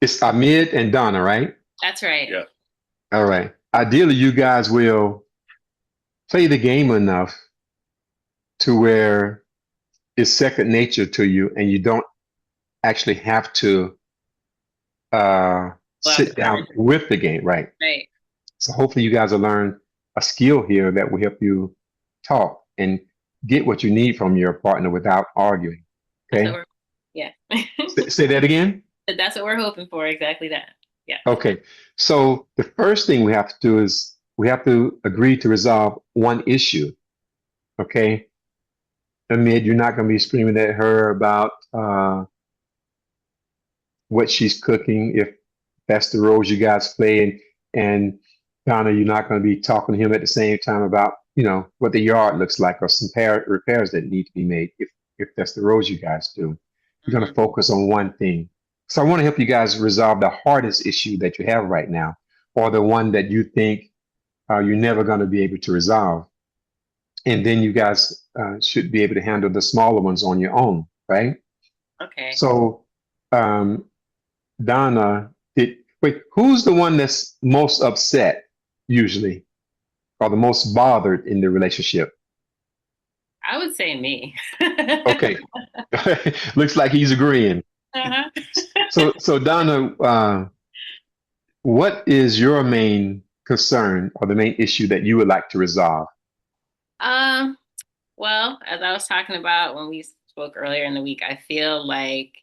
It's Ahmed and Donna, right? That's right. Yeah. All right. Ideally, you guys will play the game enough to where it's second nature to you, and you don't actually have to Go out sit there. down with the game, right? Right. So hopefully, you guys will learn a skill here that will help you talk and get what you need from your partner without arguing. That's what Okay. we're, yeah. Say that again. That's what we're hoping for. Exactly that. Yeah. Okay. So the first thing we have to do is we have to agree to resolve one issue. Okay. Amid, you're not going to be screaming at her about what she's cooking if that's the roles you guys play. And Donna, you're not going to be talking to him at the same time about, what the yard looks like or some repairs that need to be made if that's the roles you guys do. You're going to Hmm. focus on one thing. So I want to help you guys resolve the hardest issue that you have right now, or the one that you think you're never going to be able to resolve. And then you guys should be able to handle the smaller ones on your own, right? Okay. So, um, Donna, wait, who's the one that's most upset usually, or the most bothered in the relationship? I would say me. Okay, looks like he's agreeing. Uh-huh. So Donna, what is your main concern or the main issue that you would like to resolve? Um, well, as I was talking about when we spoke earlier in the week, I feel like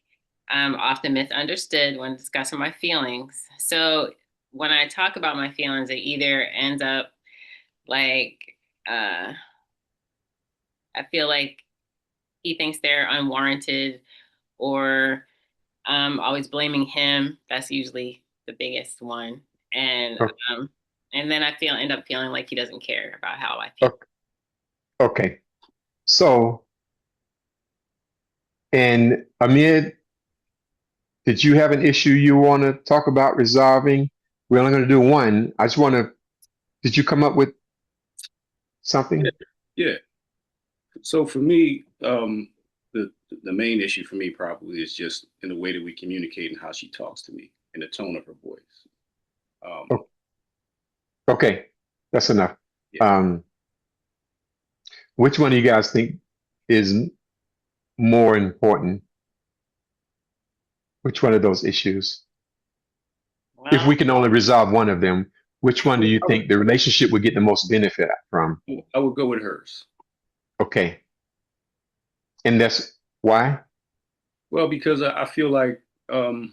I'm often misunderstood when discussing my feelings. So when I talk about my feelings, it either ends up like I feel like he thinks they're unwarranted, or always blaming him. That's usually the biggest one. And O- um, and then I end up feeling like he doesn't care about how I feel. o- Okay, so and Amid, did you have an issue you want to talk about resolving? We're only going to do one. I just want to. Did you come up with Yeah. something? Yeah. So for me, the main issue for me probably is just in the way that we communicate and how she talks to me and the tone of her voice. Um, O- Okay, that's enough. yeah. Um, which one do you guys think is more important? Which one of those issues? If Well, we can only resolve one of them, which one do you I would, think the relationship would get the most benefit from? I would go with hers. Okay, and that's why? Well, because um,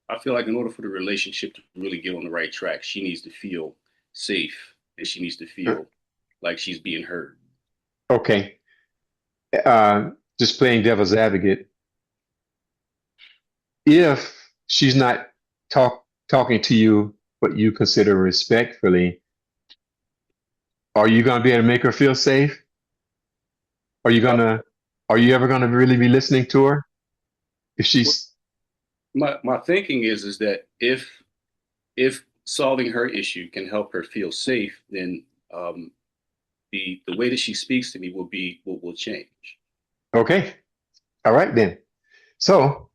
I feel like in order for the relationship to really get on the right track, she needs to feel safe and she needs to Uh, feel like she's being heard. Okay, just playing devil's advocate. If she's not talking to you, what you consider respectfully, are you going to be able to make her feel safe? Are you Uh, gonna, are you ever gonna really be listening to her? If she's my thinking is that if solving her issue can help her feel safe, then the way that she speaks to me will change. okay, all right then. So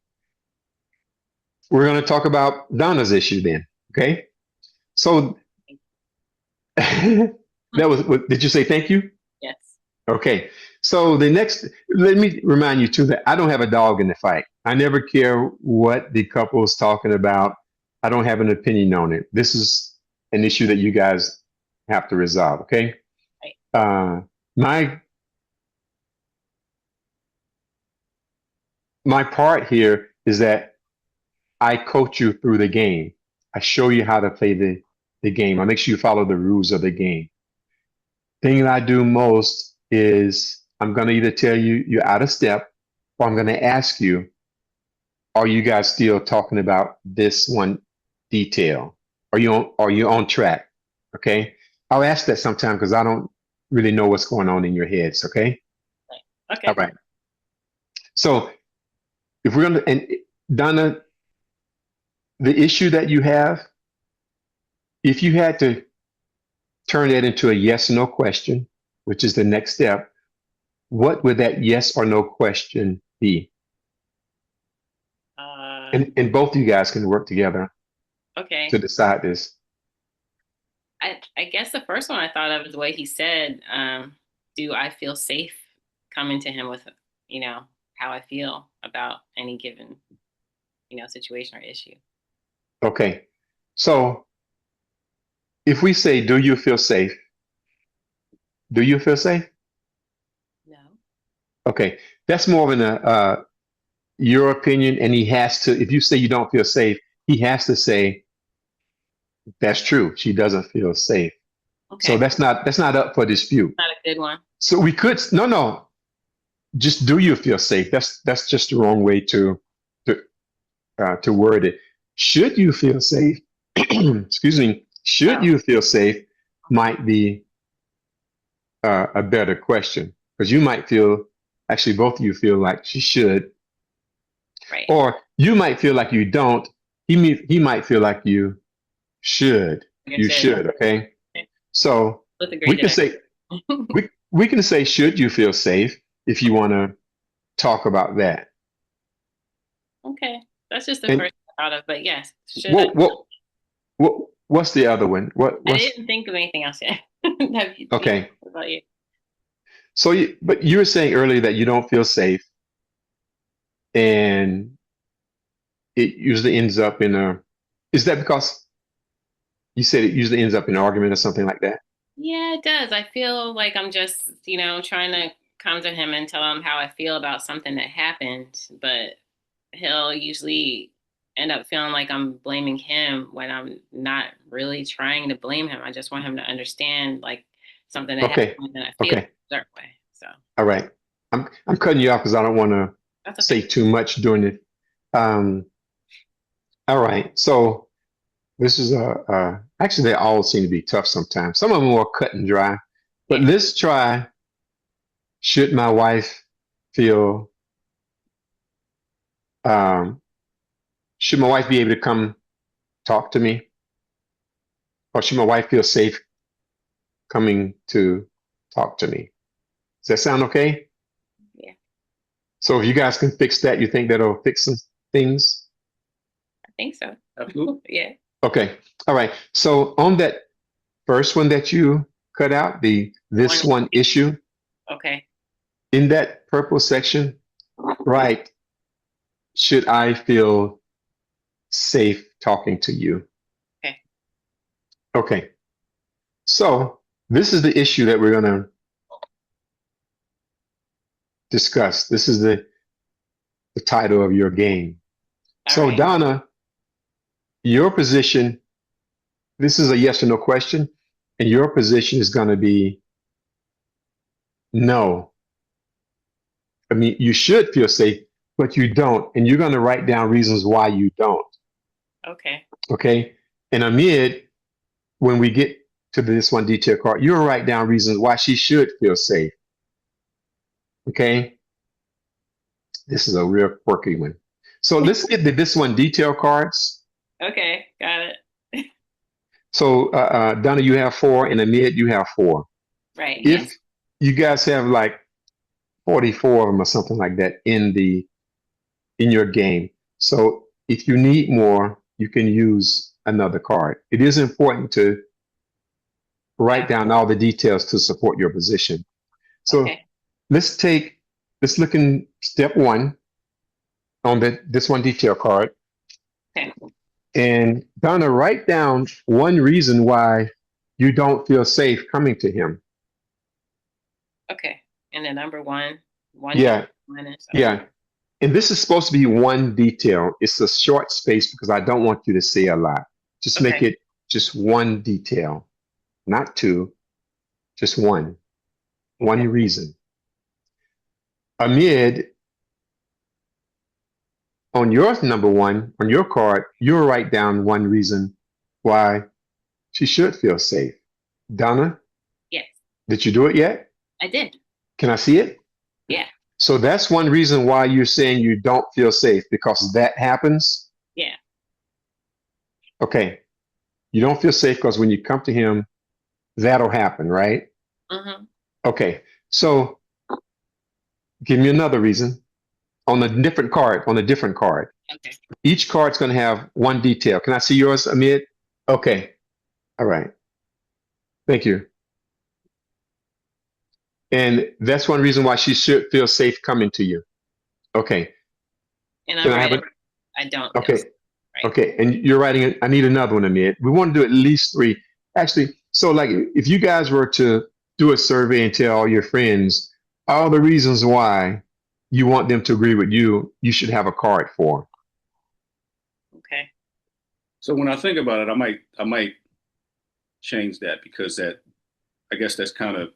we're gonna talk about Donna's issue then. Okay. So that did you say thank you? yes. Okay. So the next, let me remind you too that I don't have a dog in the fight. I never care what the couple is talking about. I don't have an opinion on it. This is an issue that you guys have to resolve. Okay. Right. Uh, my my part here is that I coach you through the game. I show you how to play the game. I make sure you follow the rules of the game. Thing that I do most is I'm going to either tell you you're out of step, or I'm going to ask you, are you guys still talking about this one detail? Are you on track? Okay. I'll ask that sometime because I don't really know what's going on in your heads. Okay. Right. All Okay. right. So if we're gonna and Donna, the issue that you have, if you had to turn that into a yes or no question, which is the next step, what would that yes or no question be? And both of you guys can work together Okay. to decide this. I guess the first one I thought of is the way he said, do I feel safe coming to him with, how I feel about any given, situation or issue? Okay. So if we say, do you feel safe? Do you feel safe? No. Okay. That's more of your opinion. And he has to, if you say you don't feel safe, he has to say, that's true. She doesn't feel safe. So Okay. that's not up for dispute. Not a good one. So we could, no, just do you feel safe? That's just the wrong way to word it. Should you feel safe? Excuse me. Should you feel safe? Might be a better question, because you might feel, actually, both of you feel like she should, Right. or you might feel like you don't. He might feel like you should. You should. Okay. So Let's agree we to can that. say we can say, should you feel safe, if you want to talk about that. Okay. That's just the And first I thought of, but yes. Should I? what's the other one? I What's didn't think of anything else yet. okay? What about you? So, but you were saying earlier that you don't feel safe, and it usually ends up in a. Is that because you said it usually ends up in an argument or something like that? Yeah, it does. I feel like I'm just, trying to come to him and tell him how I feel about something that happened, but he'll usually end up feeling like I'm blaming him when I'm not really trying to blame him. I just want him to understand like something that Okay. happened and I feel Okay. a certain way. So All right. I'm cutting you off because I don't want to that's okay. say too much during it. All right. So this is actually they all seem to be tough sometimes. Some of them are cut and dry, but Yeah. let's try. Should my wife feel? Should my wife be able to come talk to me, or should my wife feel safe coming to talk to me? Does that sound okay? Yeah, So if you guys can fix that, you think that'll fix some things? I think so. Absolutely. Yeah. Okay. All right. So on that first one that you cut out, this one issue, Okay. in that purple section, right? Should I feel safe talking to you? Okay. Okay. So this is the issue that we're going to discuss. This is the title of your game. All So right. Donna, your position, this is a yes or no question, and your position is going to be no. I mean, you should feel safe, but you don't, and you're going to write down reasons why you don't. Okay. Okay. And amid, when we get to this one detail card, you'll write down reasons why she should feel safe. Okay. This is a real quirky one. So let's get to this one detail cards. Okay. Got it. So Donna, you have 4, and Amid, you have 4. Right. If Yes. you guys have like 44 of them or something like that in your game. So if you need more, you can use another card. It is important to write down all the details to support your position. So Okay. let's look in step 1 on this one detail card. Okay. And Donna, write down one reason why you don't feel safe coming to him. Okay. And the number one. Yeah. Minus. Yeah. And this is supposed to be one detail. It's a short space because I don't want you to say a lot. Just make Okay. it just one detail, not 2, just one Okay. reason. Amid, on your number 1, on your card, you'll write down one reason why she should feel safe. Donna, Yes. did you do it yet? I did. Can I see it? Yeah. So that's one reason why you're saying you don't feel safe, because that happens. Yeah. Okay. You don't feel safe because when you come to him, that'll happen, right? Mm-hmm. Okay. So give me another reason on a different card, Okay. Each card's going to have one detail. Can I see yours, Amid? Okay. All right. Thank you. And that's one reason why she should feel safe coming to you. Okay. And I Can I read have it. I don't. Okay. Right. Okay. And you're writing it. I need another one, Amid. We want to do at least 3. Actually, so like if you guys were to do a survey and tell all your friends all the reasons why you want them to agree with you, you should have a card for. Okay. So when I think about it, I might change that, because I guess that's kind of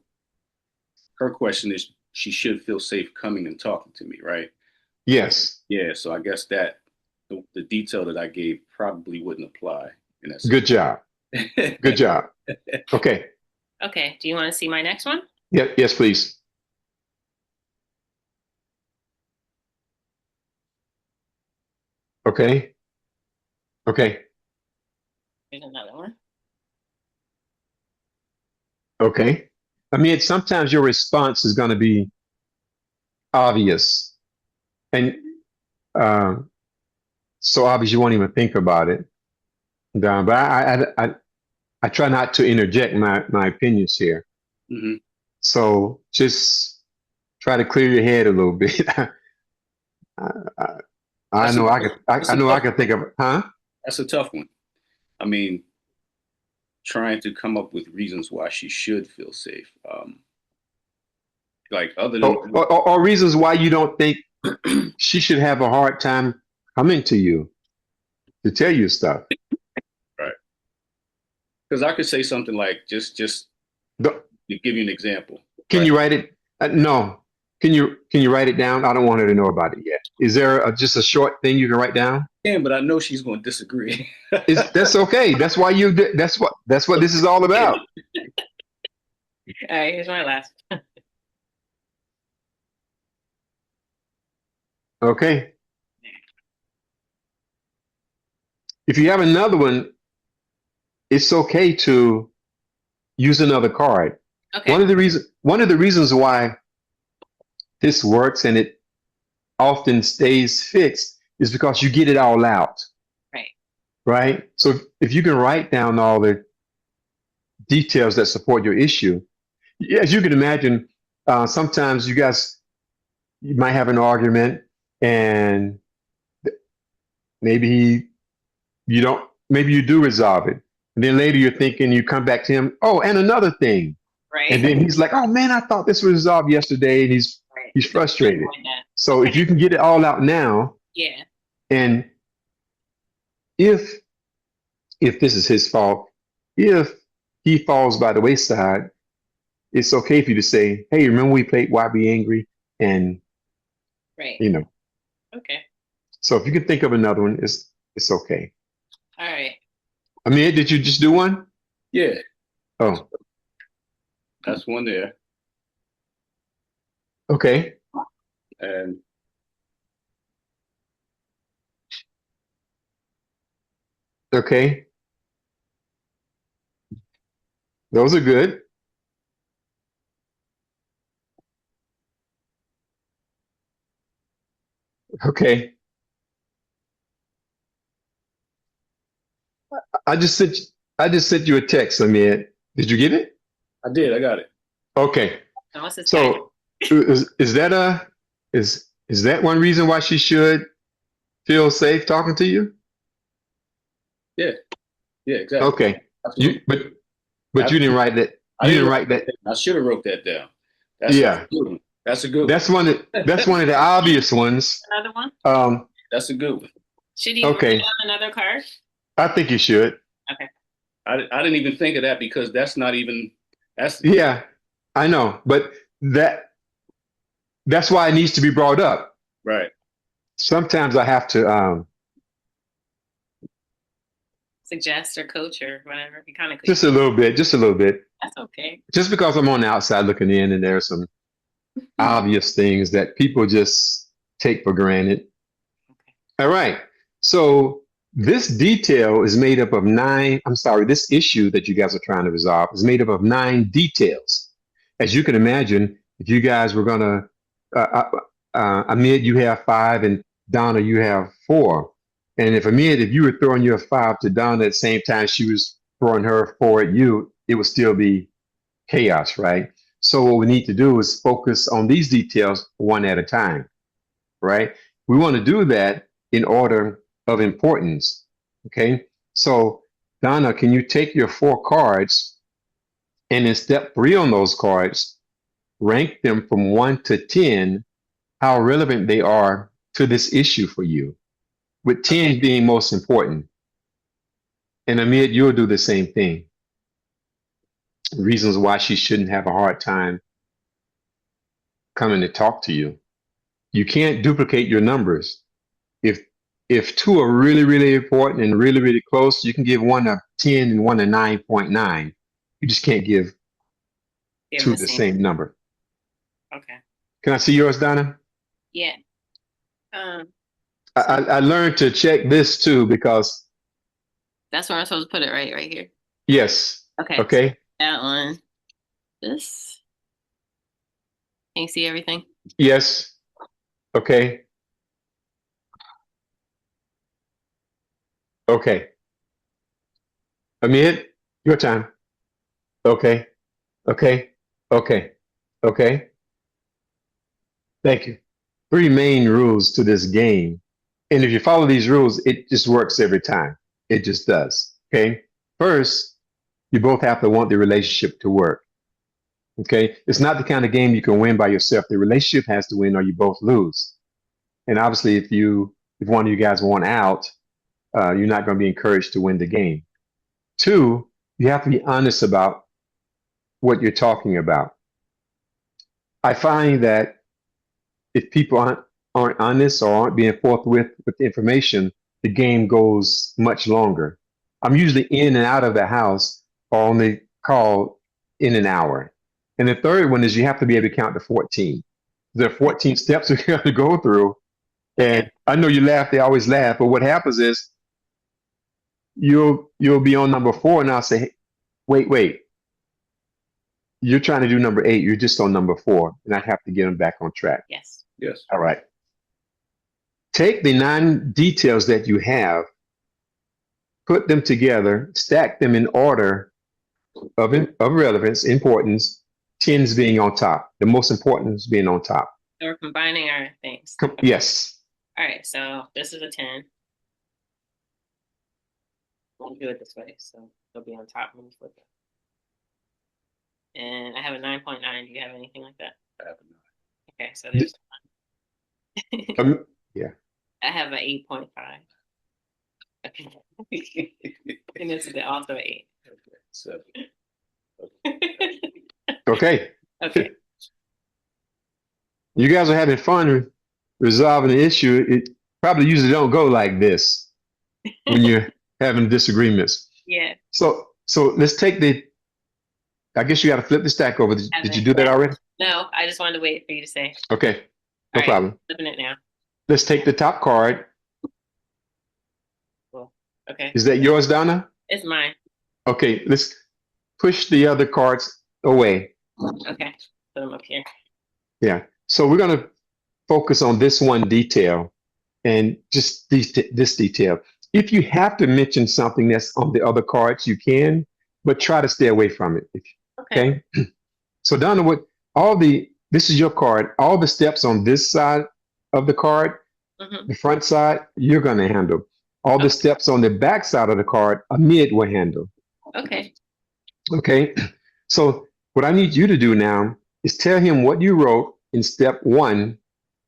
her question is she should feel safe coming and talking to me, right? Yes. Yeah. So I guess that the detail that I gave probably wouldn't apply in that Good job. Good job. Okay. Okay. Do you want to see my next one? Yeah, yes, please. Okay. Okay. Here's another one. Okay. I mean, sometimes your response is going to be obvious, and so obvious you won't even think about it. But I try not to interject my opinions here. Hmm. So just try to clear your head a little bit. I know I could think of, huh? That's a tough one. I mean, trying to come up with reasons why she should feel safe. Like other than Or reasons why you don't think she should have a hard time coming to you to tell you stuff. right. Because I could say something like just The- to give you an example. Can right? you write it? No. Can you write it down? I don't want her to know about it yet. Is there just a short thing you can write down? Yeah, but I know she's going to disagree. That's okay. That's why that's what this is all about. All right. Here's my last. Okay. If you have another one, it's okay to use another card. Okay. One of the reasons why this works and it often stays fixed is because you get it all out. Right. Right? So if you can write down all the details that support your issue, as you can imagine, sometimes you might have an argument and maybe maybe you do resolve it. And then later you're thinking, you come back to him, oh, and another thing. Right. And then he's like, oh man, I thought this was resolved yesterday. And he's frustrated. So if you can get it all out now, yeah. and if this is his fault, if he falls by the wayside, it's okay for you to say, hey, remember we played YBAngry? And Right. Okay. So if you can think of another one, it's okay. All right. I mean, did you just do one? Yeah. Oh, That's one there. okay. And Okay. Those are good. Okay. I just sent you a text. I mean, did you get it? I did. I got it. Okay. Now, what's this So is that one reason why she should feel safe talking to you? Yeah. Yeah. Exactly. Okay. Absolutely. But you didn't write that. You didn't write that. I should have wrote that down. Yeah. That's a good one. That's a good one. That's one of the obvious ones. Another one? That's a good one. Should you Okay. write down another card? I think you should. Okay. I didn't even think of that, because that's Yeah, I know, but that's why it needs to be brought up. right. Sometimes I have to Suggest or coach or whatever. You kind of just a little bit. That's okay. Just because I'm on the outside looking in, and there are some obvious things that people just take for granted. Okay. All right. So this detail is made up of this issue that you guys are trying to resolve is made up of 9 details. As you can imagine, if you guys were going to, Amid, you have 5 and Donna, you have 4. And if you were throwing your 5 to Donna at the same time she was throwing her 4 at you, it would still be chaos, right? So what we need to do is focus on these details one at a time, right? We want to do that in order of importance, okay? So Donna, can you take your 4 cards and in step 3 on those cards, rank them from 1 to 10, how relevant they are to this issue for you, with 10 being most important. And Amit, you'll do the same thing. Reasons why she shouldn't have a hard time coming to talk to you. You can't duplicate your numbers. If 2 are really, really important and really, really close, you can give one a 10 and one a 9.9. You just can't give 2 the same number. Okay. Can I see yours, Donna? Yeah. I learned to check this too because that's where I'm supposed to put it, right here. yes. Okay. Okay. So that one. This. Can you see everything? Yes. Okay. Okay. Amit, your time. Okay. Okay. Okay. Okay. Thank you. 3 main rules to this game. And if you follow these rules, it just works every time. It just does. Okay. First, you both have to want the relationship to work. Okay. It's not the kind of game you can win by yourself. The relationship has to win or you both lose. And obviously, if one of you guys want out, you're not going to be encouraged to win the game. 2, you have to be honest about what you're talking about. I find that if people aren't honest or aren't being forthwith with the information, the game goes much longer. I'm usually in and out of the house or on the call in an hour. And the third one is you have to be able to count to 14. There are 14 steps you have to go through. And I know you laugh, they always laugh, but what happens is you'll be on number 4 and I'll say, hey, wait. You're trying to do number 8, you're just on number 4, and I have to get them back on track. Yes. Yes. All right. Take the 9 details that you have, put them together, stack them in order of relevance, importance, 10s being on top, the most important is being on top. So we're combining our things. Yes. All right. So this is a 10. We'll do it this way. So they'll be on top when you flip it. And I have a 9.9. Do you have anything like that? I have a 9. Okay. So there's Yeah. I have an 8.5. Okay. And this is also an 8. Okay. 7. Okay. Okay. You guys are having fun resolving the issue. It probably usually don't go like this when you're having disagreements. Yeah. So let's take I guess you got to flip the stack over. Did you do that already? No, I just wanted to wait for you to say. Okay. No problem. Flipping it now. Let's take the top card. Cool. Okay. Is that yours, Donna? It's mine. Okay. Let's push the other cards away. Okay. Put them up here. Yeah. So we're going to focus on this one detail and just this detail. If you have to mention something that's on the other cards, you can, but try to stay away from it. Okay. So Donna, this is your card. All the steps on this side of the card, the front side, you're going to handle. All the steps on the back side of the card, Amit will handle. Okay. Okay. So what I need you to do now is tell him what you wrote in step 1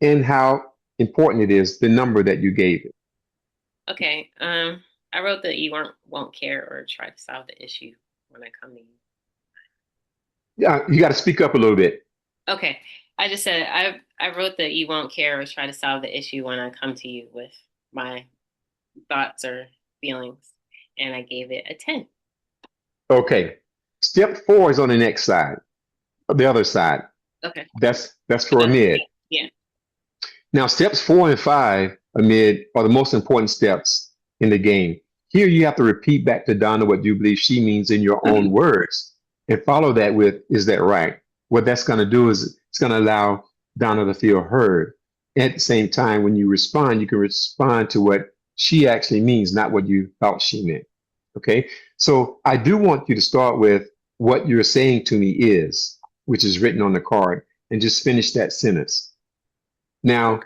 and how important it is, the number that you gave it. Okay. I wrote that you won't care or try to solve the issue when I come to you. Yeah, you got to speak up a little bit. Okay. I just said I wrote that you won't care or try to solve the issue when I come to you with my thoughts or feelings, and I gave it a 10. Okay. Step 4 is on the next side, the other side. Okay. That's for Amid. Yeah. Now, steps 4 and 5, Amid, are the most important steps in the game. Here, you have to repeat back to Donna what you believe she means in your own words, and follow that with, is that right? What that's going to do is it's going to allow Donna to feel heard. at the same time, when you respond, you can respond to what she actually means, not what you thought she meant. Okay. So I do want you to start with what you're saying to me is, which is written on the card, and just finish that sentence. Now,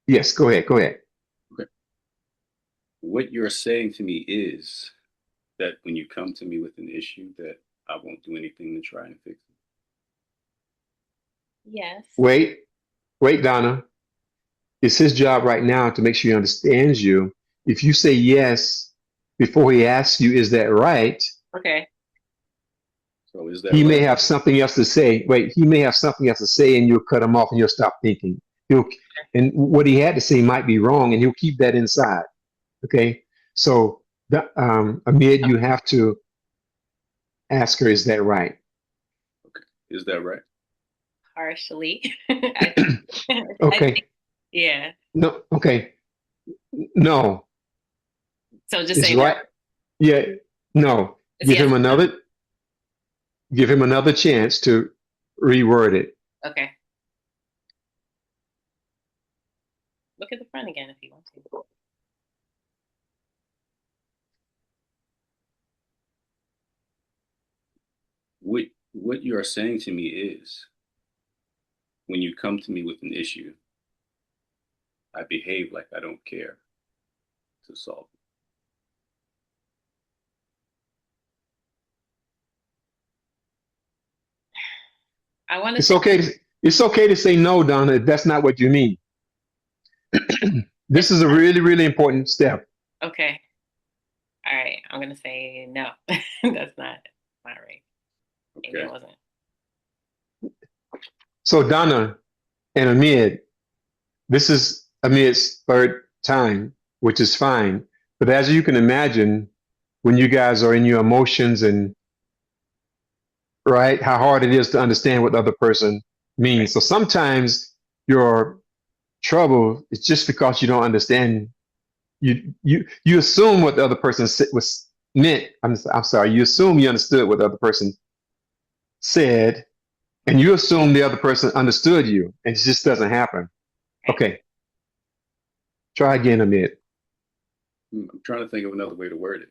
yes, go ahead. Go ahead. Okay. What you're saying to me is that when you come to me with an issue, that I won't do anything to try and fix it. Yes. Wait, Donna. It's his job right now to make sure he understands you. If you say yes before he asks you, is that right? Okay. So is that He may right? have something else to say. Wait, he may have something else to say, and you'll cut him off, and you'll stop thinking. He'll, and what he had to say might be wrong, and he'll keep that inside. Okay, so Amid, you have to ask her, is that right? Okay. Is that right? Partially. I Okay. think, yeah. No. Okay. No. So just It's say right. no. Yeah. No. It's Give yes. him another. Give him another chance to reword it. Okay. Look at the front again if you want to. What you are saying to me is, when you come to me with an issue, I behave like I don't care to solve it. I want to It's say okay. It's okay to say no, Donna, if that's not what you mean. This is a really, really important step. okay. All right. I'm gonna say no. That's not right. Maybe Okay. it wasn't. So Donna and Amid, this is Amid's third time, which is fine. But as you can imagine, when you guys are in your emotions and right, how hard it is to understand what the other person means. Right. So sometimes your trouble is just because you don't understand. You assume what the other person was meant. I'm sorry. You assume you understood what the other person said, and you assume the other person understood you, and it just doesn't happen. Right. Okay, try again, Amid. I'm trying to think of another way to word it.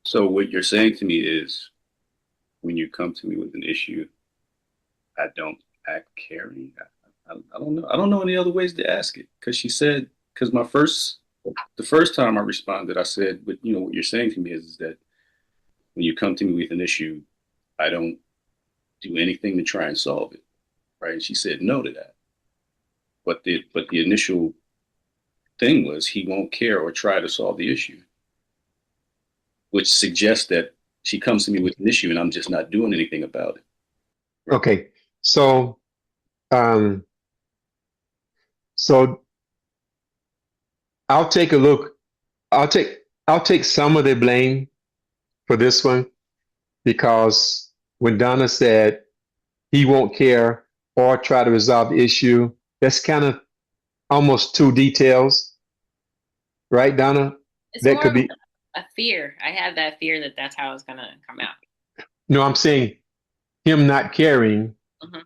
So what you're saying to me is, when you come to me with an issue, I don't act caring. I don't know. I don't know any other ways to ask it, because she said, because the first time I responded, I said, but what you're saying to me is that when you come to me with an issue, I don't do anything to try and solve it, right? And she said no to that. But the initial thing was, he won't care or try to solve the issue, which suggests that she comes to me with an issue and I'm just not doing anything about it. Right? Okay, so um, so I'll take a look. I'll take some of the blame for this one because when Donna said he won't care or try to resolve the issue, that's kind of almost two details, right, Donna? It's That more could of be, a fear. I have that fear that that's how it's gonna come out. no, I'm saying him not caring Mm-hmm.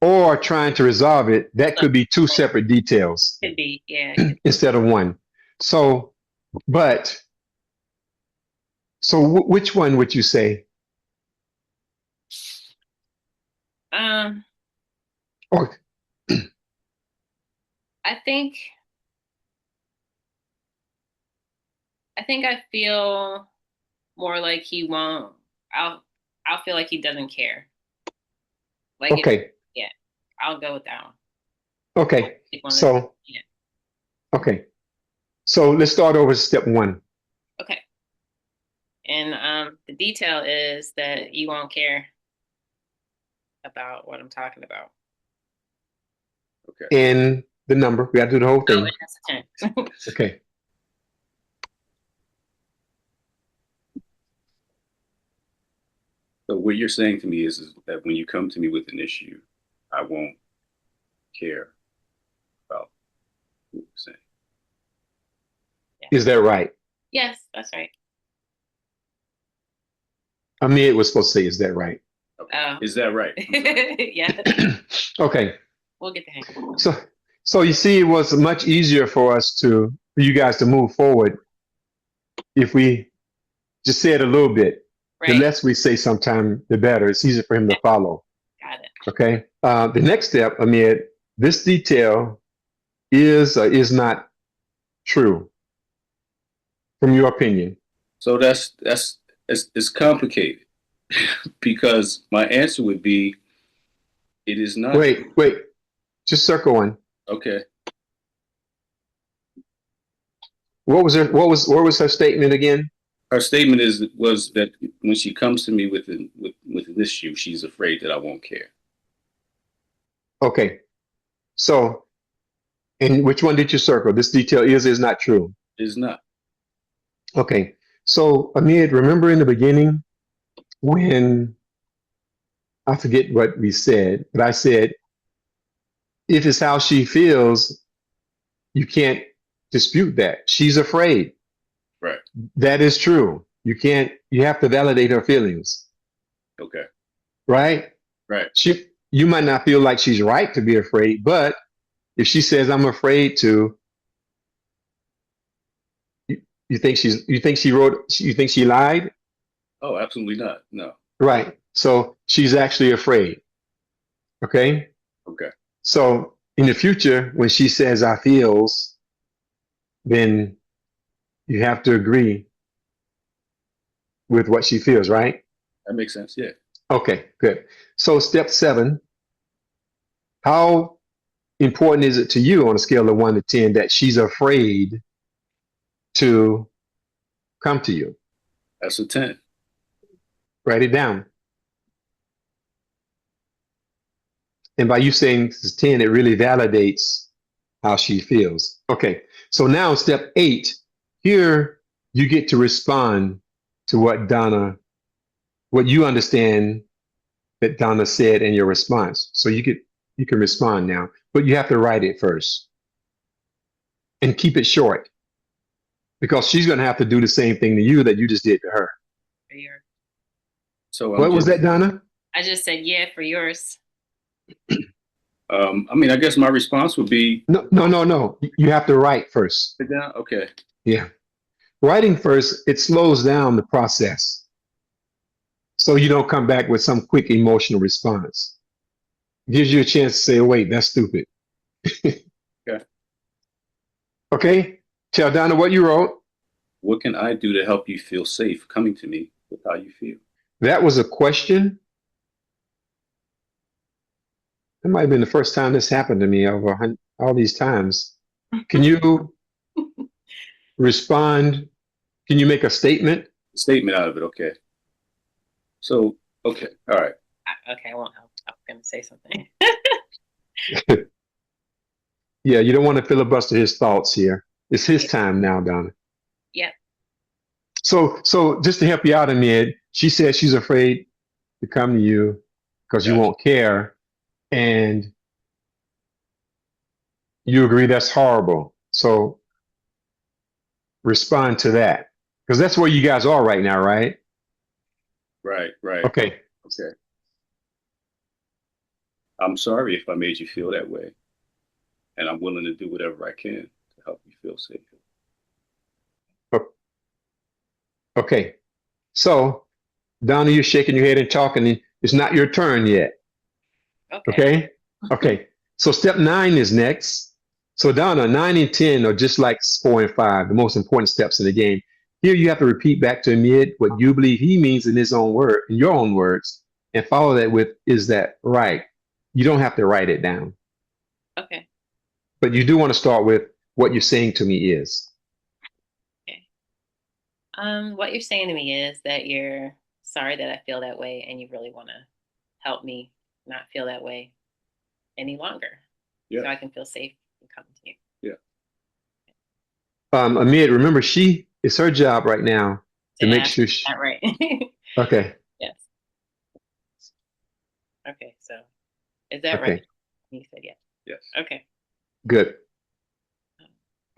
or trying to resolve it. That So could be two separate details could be, yeah. It could, instead of one. So, but, so which one would you say? um, Or, I think I feel more like he won't. I'll feel like he doesn't care. Like if, okay, yeah, I'll go with that one. okay. So, Yeah. okay. So let's start over step one. Okay. And the detail is that you won't care about what I'm talking about. Okay. And the number, we have to do the whole Oh, thing. and that's a 10. Okay. So what you're saying to me is that when you come to me with an issue, I won't care about what you're saying. Is that right? Yes, that's right. Amid was supposed to say, is that right? Oh. Is that right? Yeah, Okay. we'll get the hang of it. So you see, it was much easier for for you guys to move forward if we just say it a little bit. The Right. less we say sometime, the better. It's easier for him to follow. Got it. Okay. The next step, Amid, this detail is or is not true, from your opinion. So it's complicated because my answer would be it is not. Wait. Just circle one. Okay. What was her statement again? Her statement was that when she comes to me with an issue, she's afraid that I won't care. Okay. So, and which one did you circle? This detail is not true. It's not. Okay. So, Amid, remember in the beginning when I forget what we said, but I said, if it's how she feels, you can't dispute that. She's afraid. Right. That is true. You have to validate her feelings, Okay. right? Right. You might not feel like she's right to be afraid, but if she says, I'm afraid to, you think you think she lied? Oh, absolutely not. No. Right. So she's actually afraid. Okay. Okay. So in the future, when she says I feels, then you have to agree with what she feels, right? That makes sense. Yeah. Okay, good. So step 7, how important is it to you on a scale of 1 to 10 that she's afraid to come to you? That's a 10. Write it down. And by you saying it's 10, it really validates how she feels. Okay, so now step 8, here you get to respond to what you understand that Donna said in your response. So you can respond now, but you have to write it first and keep it short because she's going to have to do the same thing to you that you just did to her. For yours. So What was that, Donna? I just said, yeah, for yours. I mean, I guess my response would be No. You have to write first. sit down. Okay. Yeah. Writing first, it slows down the process. So you don't come back with some quick emotional response. Gives you a chance to say, oh, wait, that's stupid. Okay. Okay. Tell Donna what you wrote. What can I do to help you feel safe coming to me with how you feel? That was a question. That might have been the first time this happened to me over all these times. Can you respond? Can you make a statement? Statement out of it. Okay. So, okay. All right. Okay, I won't help. I'm going to say something. Yeah, you don't want to filibuster his thoughts here. It's his time now, Donna. Yep. So just to help you out, Amid, she says she's afraid to come to you because you Gotcha. won't care, and you agree that's horrible. So respond to that because that's where you guys are right now, right? Right. Right. Okay. Okay. I'm sorry if I made you feel that way, and I'm willing to do whatever I can to help you feel safe. Okay. So, Donna, you're shaking your head and talking. It's not your turn yet. Okay. Okay. So, step 9 is next. So, Donna, 9 and 10 are just like 4 and 5, the most important steps in the game. Here, you have to repeat back to Amid what you believe he means in his own word, in your own words, and follow that with, is that right? You don't have to write it down. Okay. But you do want to start with what you're saying to me is. What you're saying to me is that you're sorry that I feel that way and you really want to help me not feel that way any longer. Yeah. So I can feel safe in coming to you. Yeah. Amid, remember, it's her job right now to make sure Is that right? Okay. Yes. Okay, so is that Okay. right? You said yes. Yes. Okay. Good.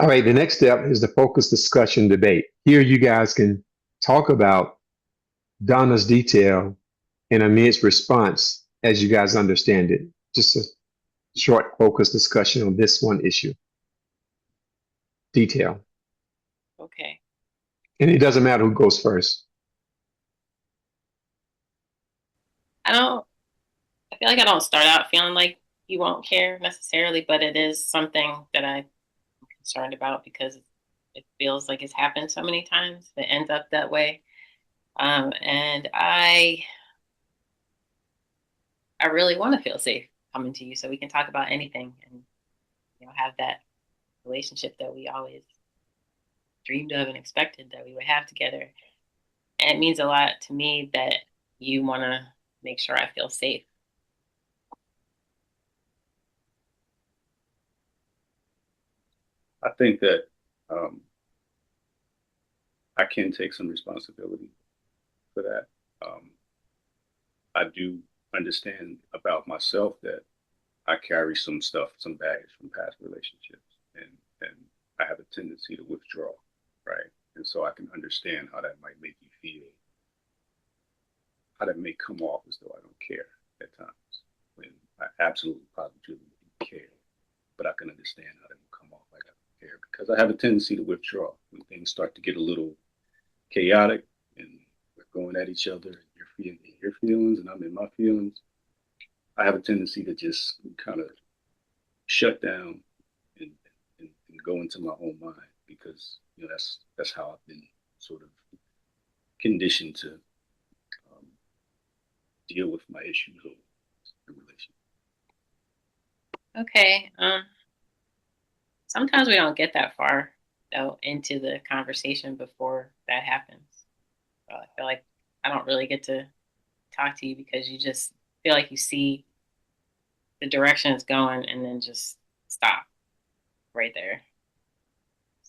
All right, the next step is the focus discussion debate. Here you guys can talk about Donna's detail and Amit's response as you guys understand it. Just a short focus discussion on this one issue. Detail. Okay. And it doesn't matter who goes first. I feel like I don't start out feeling like you won't care necessarily, but it is something that I'm concerned about because it feels like it's happened so many times. It ends up that way. And I really want to feel safe coming to you so we can talk about anything and, have that relationship that we always dreamed of and expected that we would have together. And it means a lot to me that you want to make sure I feel safe. I think that I can take some responsibility for that. I do understand about myself that I carry some stuff, some baggage from past relationships, and I have a tendency to withdraw, right? And so I can understand how that might make you feel, how that may come off as though I don't care at times, when I absolutely positively care. But I can understand how that will come off like I don't care because I have a tendency to withdraw when things start to get a little chaotic and we're going at each other. And you're feeling your feelings and I'm in my feelings. I have a tendency to just kind of shut down and, and go into my own mind because that's how I've been sort of conditioned to deal with my issues or the relationship. Okay. Sometimes we don't get that far though into the conversation before that happens. So I feel like I don't really get to talk to you because you just feel like you see the direction it's going and then just stop right there.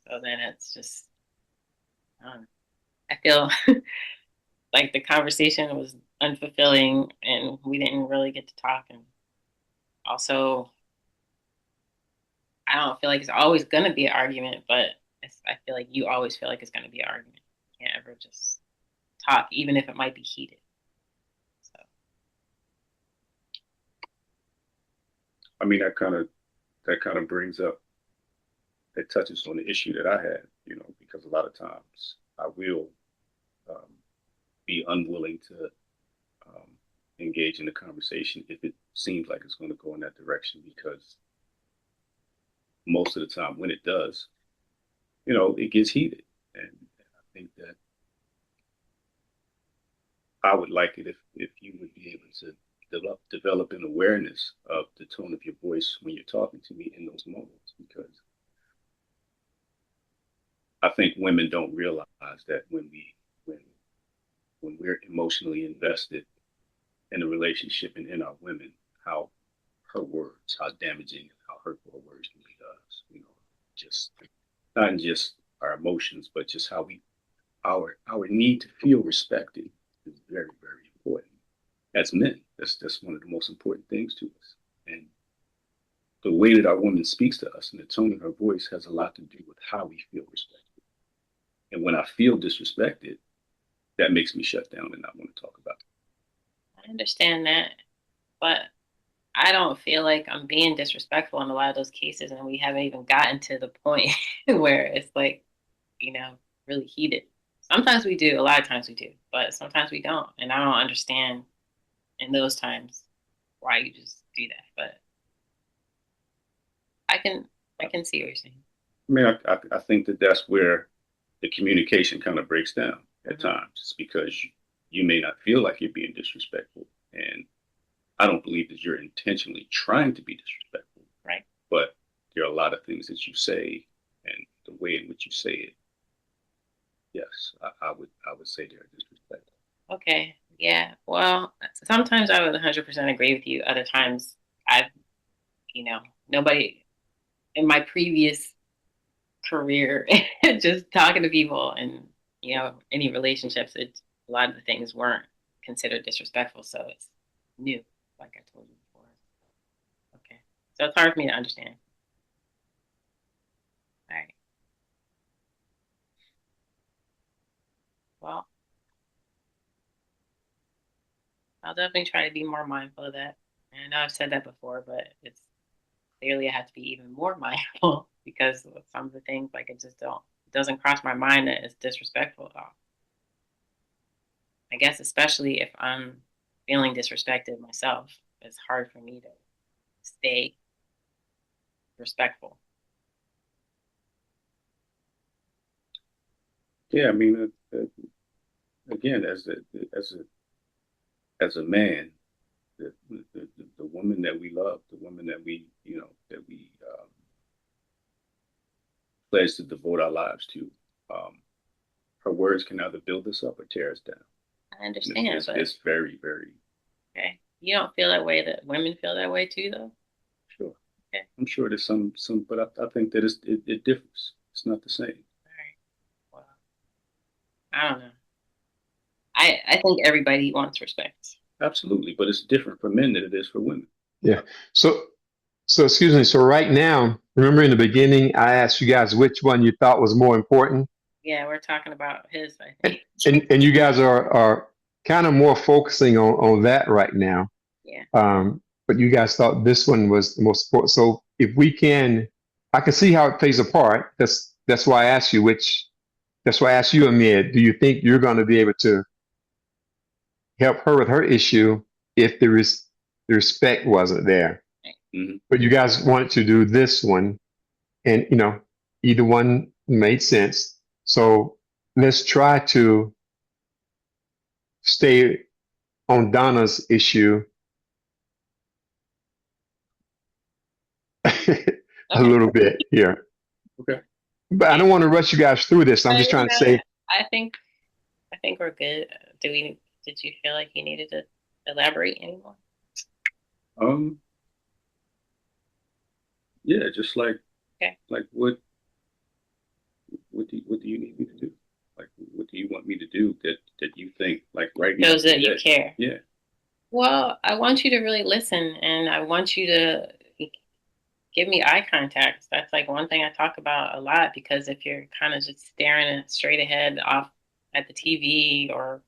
So then it's just, I feel like the conversation was unfulfilling and we didn't really get to talk. And also, I don't feel like it's always going to be an argument, but I feel like you always feel like it's going to be an argument. You can't ever just talk, even if it might be heated. So. I mean, that kind of brings up, it touches on the issue that I had, because a lot of times I will be unwilling to engage in the conversation if it seems like it's going to go in that direction because most of the time when it does, it gets heated. And I think that I would like it if you would be able to develop an awareness of the tone of your voice when you're talking to me in those moments, because I think women don't realize that when we're emotionally invested in a relationship and in our women, how her words, how damaging and how hurtful her words can be to us. Just not in just our emotions, but just how our need to feel respected is very, very important. As men, that's one of the most important things to us. And the way that our woman speaks to us and the tone of her voice has a lot to do with how we feel respected. And when I feel disrespected, that makes me shut down and not want to talk about it. I understand that, but I don't feel like I'm being disrespectful in a lot of those cases, and we haven't even gotten to the point where it's like, really heated. Sometimes we do, a lot of times we do, but sometimes we don't, and I don't understand in those times why you just do that. But I can see what you're saying. I mean, I think that that's where the communication kind of breaks down at times. It's because you may not feel like you're being disrespectful, and I don't believe that you're intentionally trying to be disrespectful. Right. But there are a lot of things that you say and the way in which you say it. Yes, I would say they're disrespectful. Okay. Yeah. Well, sometimes I would 100% agree with you. Other times I've, nobody in my previous career, just talking to people and, any relationships, a lot of the things weren't considered disrespectful. So it's new, like I told you before. Okay. So it's hard for me to understand. All right. Well, I'll definitely try to be more mindful of that. And I know I've said that before, but it's clearly I have to be even more mindful because of some of the things like it doesn't cross my mind that it's disrespectful at all. I guess especially if I'm feeling disrespected myself, it's hard for me to stay respectful. Yeah, I mean, again, as a man, the woman that we love, the woman that we pledge to devote our lives to, um, her words can either build us up or tear us down. I understand, but It's very, very okay. You don't feel that way that women feel that way too, though? sure. Okay. I'm sure there's some, but I think that it differs. It's not the same. All right. Well, I don't know. I think everybody wants respect. Absolutely, but it's different for men than it is for women. Yeah. So, so excuse me. So right now, remember in the beginning, I asked you guys which one you thought was more important, Yeah, we're talking about his, I and think. and you guys are kind of more focusing on that right now. Yeah. But you guys thought this one was the most important. So if we can, I can see how it plays a part. That's why I asked you which. That's why I asked you, Amir. Do you think you're going to be able to help her with her issue if the respect wasn't there? Mm-hmm. But you guys wanted to do this one, and either one made sense. So let's try to stay on Donna's issue a Okay. little bit here. Okay. But I don't want to rush you guys through this. I'm just trying to say, I think we're good. Did you feel like you needed to elaborate anymore? Um. Yeah, just Okay. like what do you need me to do? Like, what do you want me to do that you think like right now? Shows that you care. Yeah. Well, I want you to really listen, and I want you to give me eye contact. That's like one thing I talk about a lot, because if you're kind of just staring straight ahead off at the TV or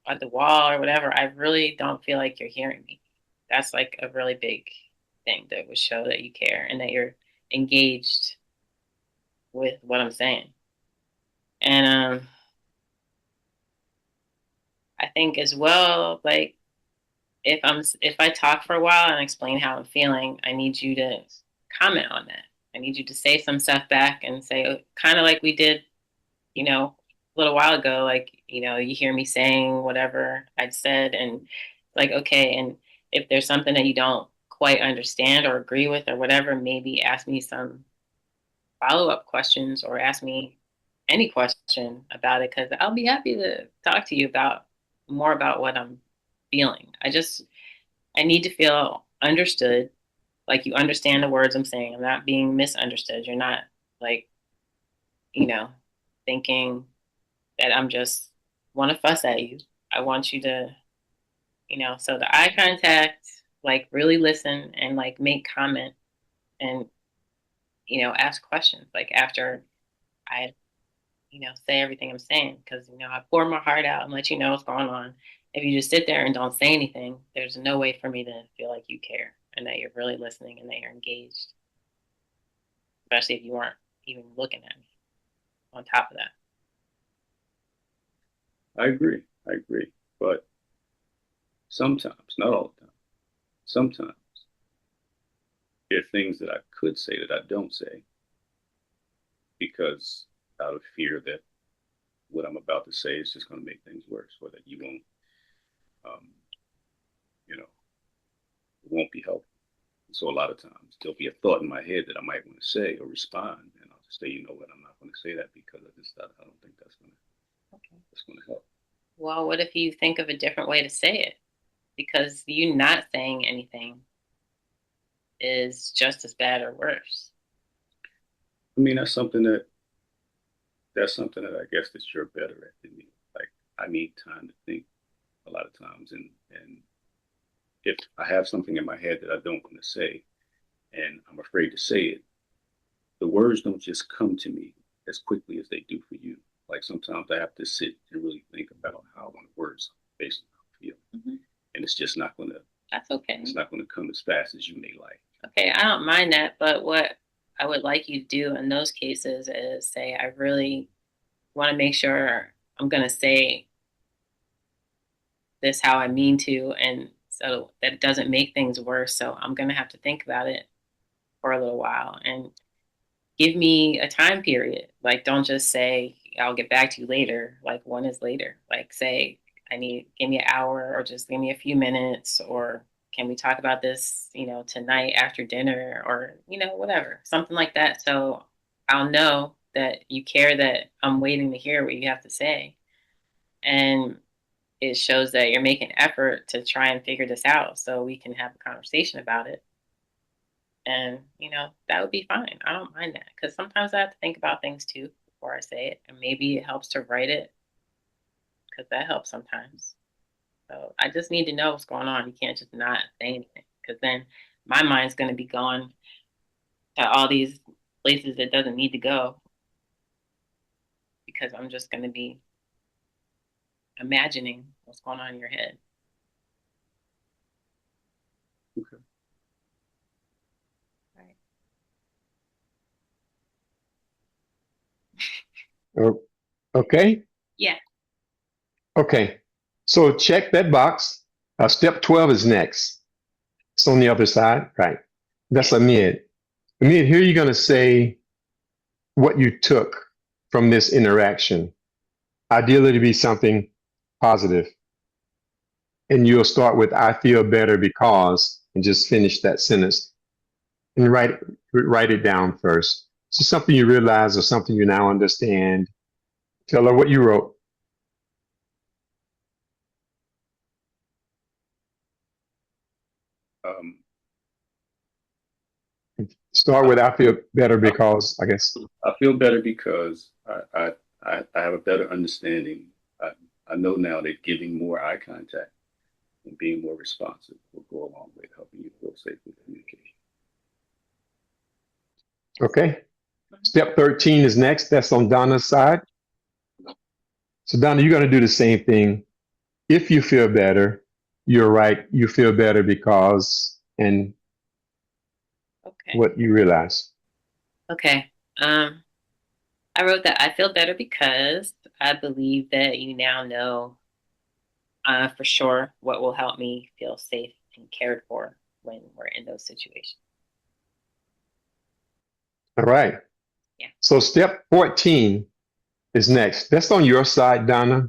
at the wall or whatever, I really don't feel like you're hearing me. That's like a really big thing that would show that you care and that you're engaged with what I'm saying. And I think as well, like if I talk for a while and explain how I'm feeling, I need you to comment on that. I need you to say some stuff back and say, kind of like we did, a little while ago, like, you hear me saying whatever I'd said, and like, okay, and if there's something that you don't quite understand or agree with or whatever, maybe ask me some follow-up questions or ask me any question about it, because I'll be happy to talk to you about more about what I'm feeling. I need to feel understood, like you understand the words I'm saying. I'm not being misunderstood. You're not like, you know, thinking that I'm just want to fuss at you. I want you to, so the eye contact, like really listen and like make comment and, ask questions like after I, say everything I'm saying, because, I pour my heart out and let you know what's going on. If you just sit there and don't say anything, there's no way for me to feel like you care and that you're really listening and that you're engaged, especially if you weren't even looking at me on top of that. I agree. But sometimes, not all the time, sometimes there are things that I could say that I don't say because out of fear that what I'm about to say is just going to make things worse, or that you won't, um, you know, it won't be helpful. So a lot of times there'll be a thought in my head that I might want to say or respond, and I'll just say, you know what, I'm not going to say that because I don't think that's going to help. Well, what if you think of a different way to say it? Because you not saying anything is just as bad or worse. I mean, that's something that I guess that you're better at than me. Like, I need time to think a lot of times, and if I have something in my head that I don't want to say, and I'm afraid to say it, the words don't just come to me as quickly as they do for you. Like sometimes I have to sit and really think about how I want to word something based on how I feel. Mhm. And it's just not gonna That's okay. it's not gonna come as fast as you may like. Okay, I don't mind that, but what I would like you to do in those cases is say, I really want to make sure I'm going to say this how I mean to, and so that it doesn't make things worse. So I'm going to have to think about it for a little while and give me a time period. Like, don't just say, I'll get back to you later. Like, when is later? Like, say, give me an hour or just give me a few minutes, or can we talk about this, tonight after dinner, or, whatever, something like that. So I'll know that you care, that I'm waiting to hear what you have to say. And it shows that you're making effort to try and figure this out so we can have a conversation about it. And, that would be fine. I don't mind that, because sometimes I have to think about things too before I say it. And maybe it helps to write it, because that helps sometimes. So I just need to know what's going on. You can't just not say anything, because then my mind's going to be gone to all these places it doesn't need to go, because I'm just going to be imagining what's going on in your head. Okay. Right. Okay. Yeah. Okay. So check that box. Step 12 is next. It's on the other side. Right. That's a mid. Amid, here you're going to say what you took from this interaction. Ideally to be something positive. And you'll start with, I feel better because, and just finish that sentence. And write it down first. So something you realize or something you now understand. Tell her what you wrote. Um, Start with, I feel better because, I guess. I feel better because I have a better understanding. I know now that giving more eye contact and being more responsive will go a long way to helping you feel safe with communication. Okay. Step 13 is next. That's on Donna's side. So Donna, you're going to do the same thing. If you feel better, you're right. You feel better because, and Okay. what you realize. Okay. I wrote that I feel better because I believe that you now know for sure what will help me feel safe and cared for when we're in those situations. All right. Yeah. So step 14 is next. That's on your side, Donna,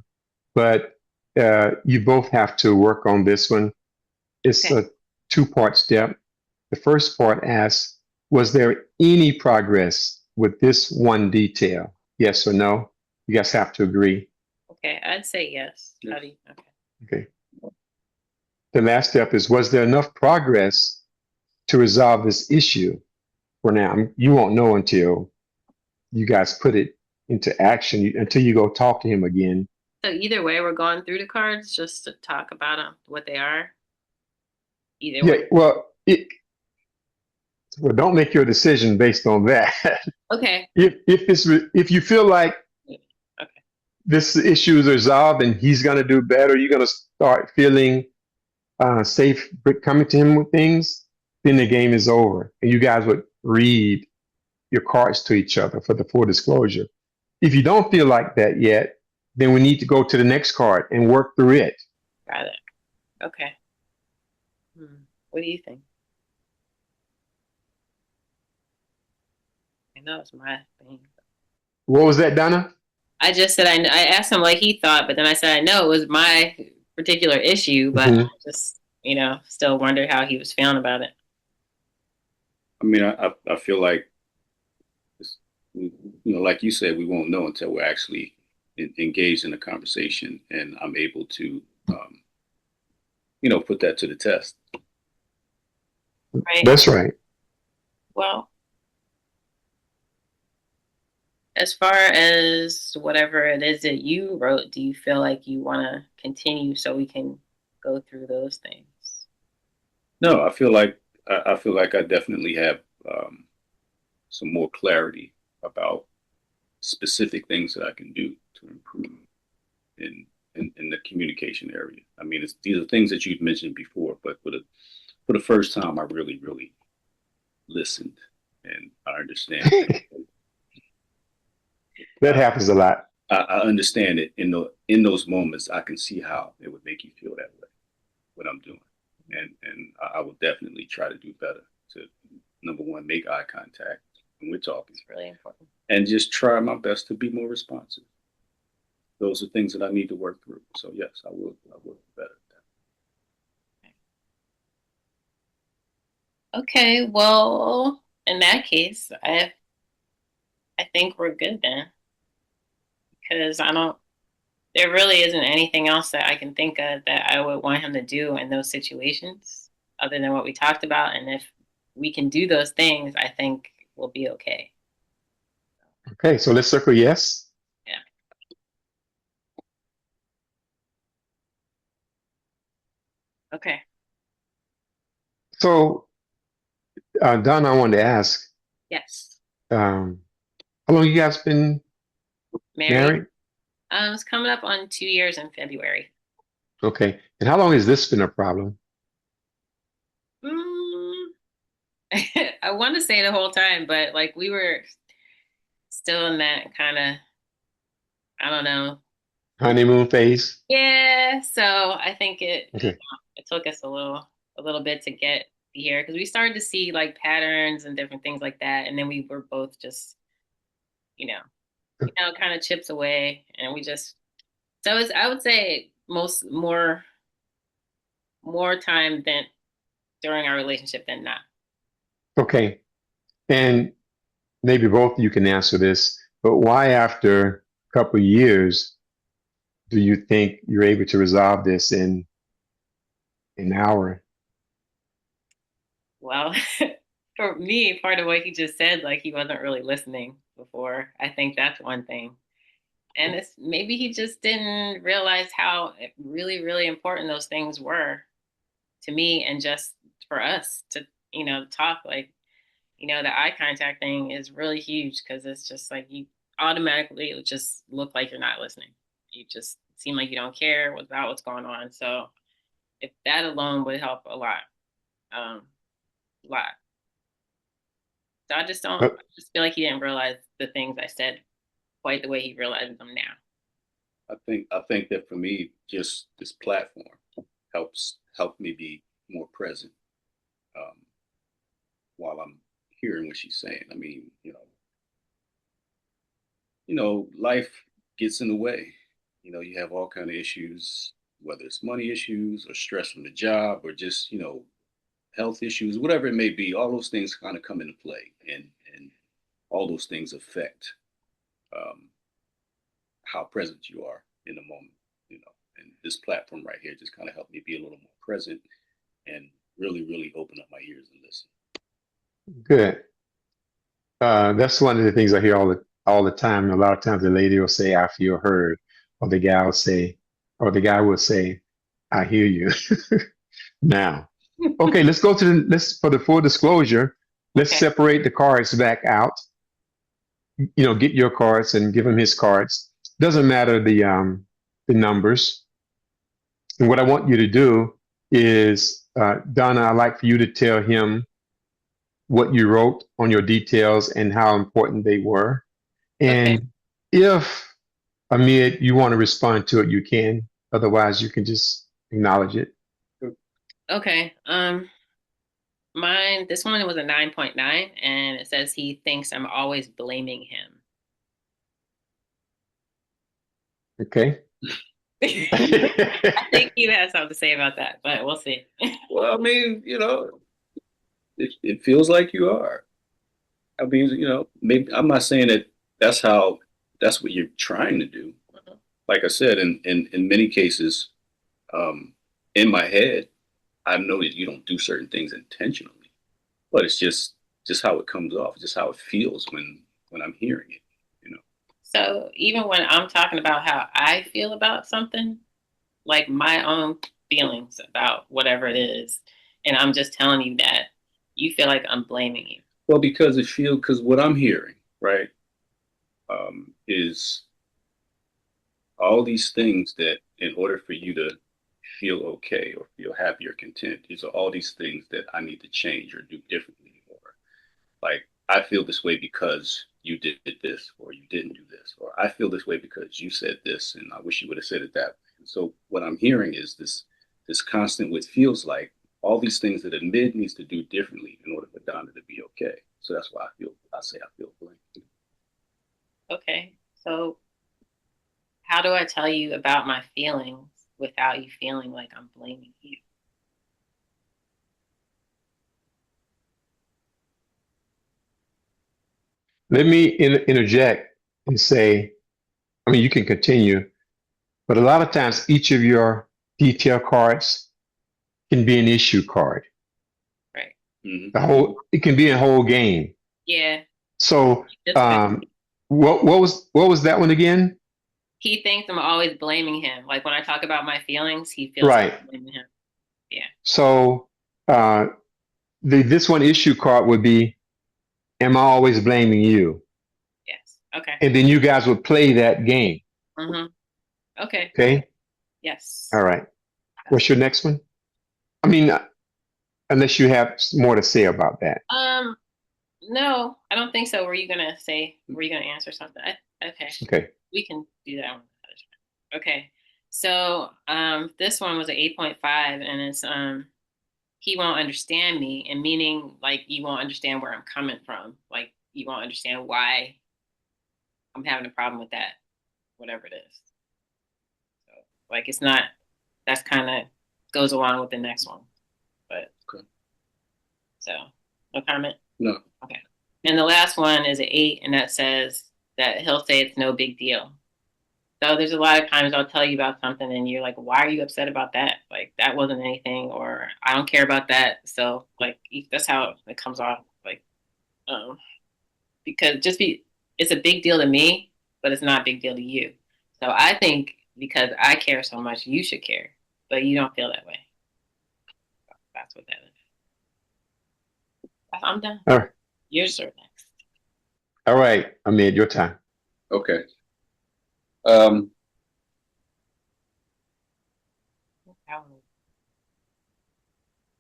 but you both have to work on this one. It's Okay. a two-part step. The first part asks, was there any progress with this one detail? Yes or no? You guys have to agree. Okay. I'd say yes. Yes. How do you? Okay. Okay. The last step is, was there enough progress to resolve this issue for now? You won't know until you guys put it into action, until you go talk to him again. So either way, we're going through the cards just to talk about them, what they are. Either Yeah, way. well, don't make your decision based on that. Okay. If you feel like Okay. this issue is resolved and he's going to do better, you're going to start feeling safe coming to him with things, then the game is over. And you guys would read your cards to each other for the full disclosure. If you don't feel like that yet, then we need to go to the next card and work through it. Got it. Okay. What do you think? I know it's my thing. What was that, Donna? I just said I asked him what he thought, but then I said I know it was my particular issue, but I just still wondered how he was feeling about it. I mean, I feel like, like you said, we won't know until we're actually engaged in a conversation, and I'm able to, put that to the test. Right. That's right. Well, as far as whatever it is that you wrote, do you feel like you want to continue so we can go through those things? No, I feel like I definitely have some more clarity about specific things that I can do to improve in the communication area. I mean, these are things that you'd mentioned before, but for the first time, I really, really listened and I understand. That happens a lot. I understand it in those moments. I can see how it would make you feel that way, what I'm doing, and I will definitely try to do better to, number one, make eye contact when we're talking. It's really important. And just try my best to be more responsive. Those are things that I need to work through. So yes, I will do better at that. Okay, well, in that case, I think we're good then. Because there really isn't anything else that I can think of that I would want him to do in those situations other than what we talked about. And if we can do those things, I think we'll be okay. Okay, so let's circle yes. Yeah. Okay. So, Don, I wanted to ask, Yes. how long you guys been married? It's coming up on 2 years in February. Okay. And how long has this been a problem? I want to say the whole time, but like we were still in that kind of, I don't know. Honeymoon phase? Yeah. So I think it Okay. it took us a little bit to get here because we started to see like patterns and different things like that, and then we were both just, kind of chips away, and we just so it's I would say more time than during our relationship than not. Okay. And maybe both of you can answer this, but why after a couple of years do you think you're able to resolve this in an hour? Well, for me, part of what he just said, like he wasn't really listening before. I think that's one thing. And it's maybe he just didn't realize how really, really important those things were to me and just for us to, talk like, the eye contact thing is really huge because it's just like you automatically just look like you're not listening. You just seem like you don't care about what's going on. So if that alone would help a lot, a lot. So I just don't. Uh, I just feel like he didn't realize the things I said quite the way he realizes them now. I think that for me, just this platform helped me be more present while I'm hearing what she's saying. I mean, life gets in the way. You have all kind of issues, whether it's money issues or stress from the job or just health issues, whatever it may be. All those things kind of come into play, and all those things affect um, how present you are in the moment. And this platform right here just kind of helped me be a little more present and really, really open up my ears and listen. Good. That's one of the things I hear all the time. A lot of times the lady will say, "I feel heard," or the guy will say, "I hear you." Now, okay, let's for the full disclosure. Let's Okay. separate the cards back out. Get your cards and give him his cards. Doesn't matter the numbers. And what I want you to do is, Donna, I'd like for you to tell him what you wrote on your details and how important they were. Okay. And if Amid, you want to respond to it, you can. Otherwise, you can just acknowledge it. Okay. This one was a 9.9, and it says he thinks I'm always blaming him. Okay. I think he has something to say about that, but we'll see. Well, I mean, it feels like you are. I mean, maybe I'm not saying that that's what you're trying to do. Like I said, in many cases, in my head, I know that you don't do certain things intentionally, but it's just how it comes off, just how it feels when I'm hearing it. So even when I'm talking about how I feel about something, like my own feelings about whatever it is, and I'm just telling you that you feel like I'm blaming you. Well, because what I'm hearing, right? is all these things that in order for you to feel okay or feel happy or content, these are all these things that I need to change or do differently. Or like, I feel this way because you did this, or you didn't do this, or I feel this way because you said this, and I wish you would have said it that way. And so what I'm hearing is this constant, what feels like all these things that a mid needs to do differently in order for Donna to be okay. So that's why I say I feel blamed. Okay. So how do I tell you about my feelings without you feeling like I'm blaming you? Let me interject and say, I mean, you can continue, but a lot of times each of your detail cards can be an issue card. Right. Mm-hmm. It can be a whole game. Yeah. So, That's good. what was that one again? He thinks I'm always blaming him. Like when I talk about my feelings, he feels like Right. I'm blaming him. Yeah. So, uh, this one issue card would be, am I always blaming you? Yes. Okay. And then you guys would play that game. Mm-hmm. Okay. Okay. Yes. All right. What's your next one? I mean, unless you have more to say about that. No, I don't think so. Were you gonna answer something? Okay. Okay. We can do that one. Okay. So this one was an 8.5, and it's he won't understand me, and meaning like you won't understand where I'm coming from. Like you won't understand why I'm having a problem with that, whatever it is. So like it's not that's kind of goes along with the next one. But Okay. so no comment? No. Okay. And the last one is an 8, and that says that he'll say it's no big deal. So there's a lot of times I'll tell you about something and you're like, why are you upset about that? Like that wasn't anything, or I don't care about that. So like that's how it comes off. Like because it's a big deal to me, but it's not a big deal to you. So I think because I care so much, you should care, but you don't feel that way. That's what that is. I'm done. All right. Yours are next. All right. Amid, your time. Okay.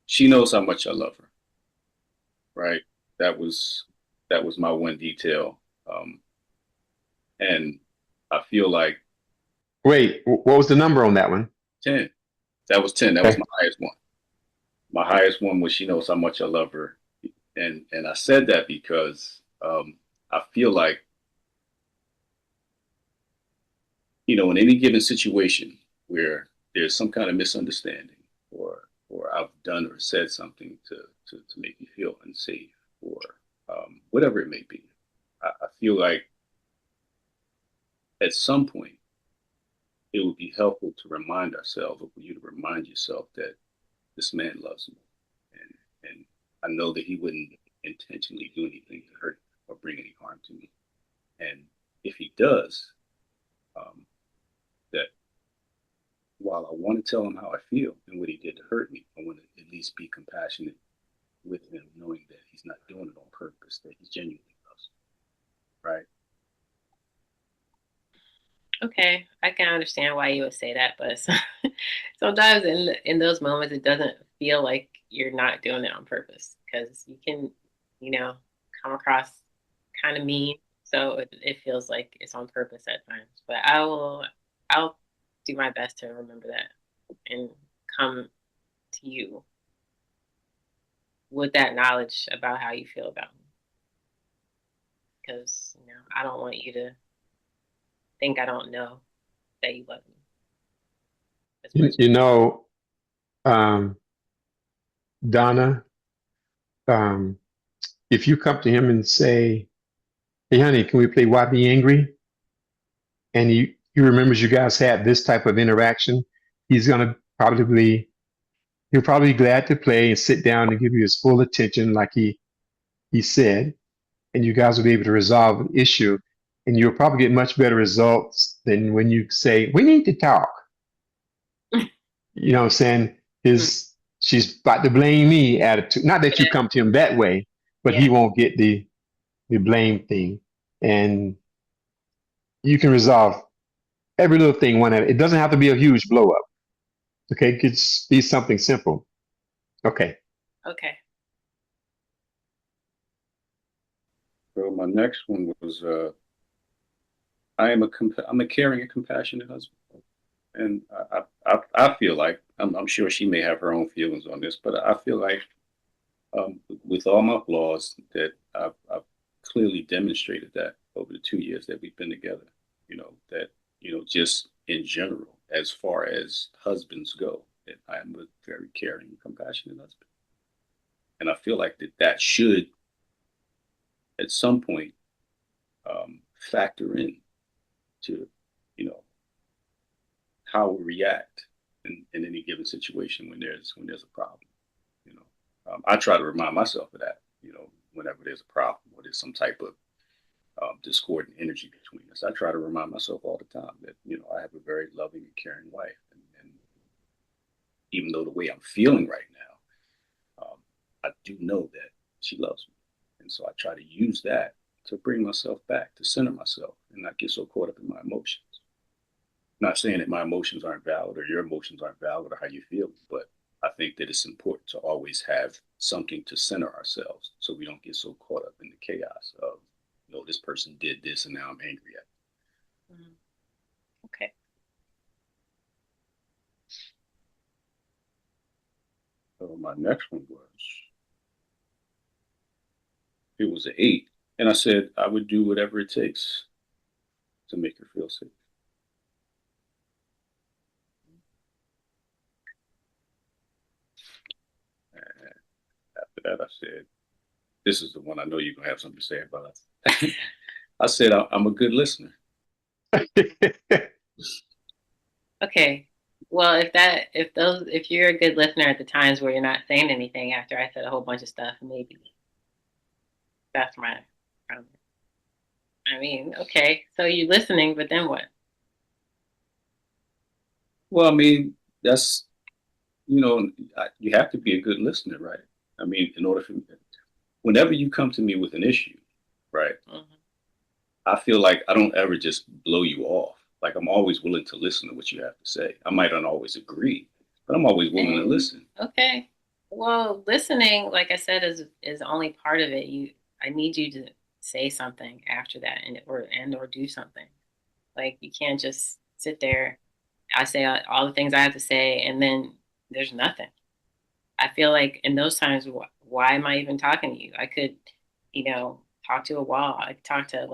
She knows how much I love her. Right. That was my one detail. And I feel like Wait, what was the number on that one? 10. That was 10. That was my highest one. My highest one was she knows how much I love her. And I said that because I feel like, in any given situation where there's some kind of misunderstanding or I've done or said something to make me feel unsafe or whatever it may be, I feel like at some point it would be helpful to remind ourselves, or for you to remind yourself, that this man loves me, and I know that he wouldn't intentionally do anything to hurt or bring any harm to me. And if he does, that while I want to tell him how I feel and what he did to hurt me, I want to at least be compassionate with him, knowing that he's not doing it on purpose, that he genuinely loves me. Right? Okay, I can understand why you would say that, but sometimes in those moments, it doesn't feel like you're not doing it on purpose, because you can, come across kind of mean. So it feels like it's on purpose at times. But I'll do my best to remember that and come to you with that knowledge about how you feel about me, because I don't want you to think I don't know that you love me. Donna, if you come to him and say, hey, honey, can we play YBAngry? And he remembers you guys had this type of interaction, he'll probably be glad to play and sit down and give you his full attention, like he said, and you guys will be able to resolve an issue, and you'll probably get much better results than when you say, we need to talk. You know what I'm saying? She's about to blame me attitude. Not that you come to him that way, but he won't get the blame thing. And you can resolve every little thing one at it. It doesn't have to be a huge blow up. Okay, it could just be something simple. Okay. Okay. So my next one was I'm a caring and compassionate husband, and I feel like I'm sure she may have her own feelings on this, but I feel like with all my flaws that I've clearly demonstrated that over the 2 years that we've been together. That just in general, as far as husbands go, that I am a very caring and compassionate husband, and I feel like that should at some point factor in to you know how we react in any given situation when there's a problem. I try to remind myself of that. Whenever there's a problem or there's some type of discordant energy between us, I try to remind myself all the time that I have a very loving and caring wife, and even though the way I'm feeling right now, I do know that she loves me, and so I try to use that to bring myself back, to center myself, and not get so caught up in my emotions. Not saying that my emotions aren't valid or your emotions aren't valid or how you feel, but I think that it's important to always have something to center ourselves so we don't get so caught up in the chaos of, this person did this and now I'm angry at them. Mm-hmm. Okay. So my next one was an 8. And I said I would do whatever it takes to make her feel safe. And after that, I said, this is the one I know you're going to have something to say about. I said, I'm a good listener. Okay. Well, if you're a good listener at the times where you're not saying anything after I said a whole bunch of stuff, maybe that's my problem. I mean, okay, so you're listening, but then what? Well, I mean, that's, you have to be a good listener, right? I mean, whenever you come to me with an issue, right? Mm-hmm. I feel like I don't ever just blow you off. Like I'm always willing to listen to what you have to say. I might not always agree, but I'm always willing to listen. Okay. Well, listening, like I said, is only part of it. I need you to say something after that or do something. Like you can't just sit there. I say all the things I have to say and then there's nothing. I feel like in those times, why am I even talking to you? I could, talk to a wall. I could talk to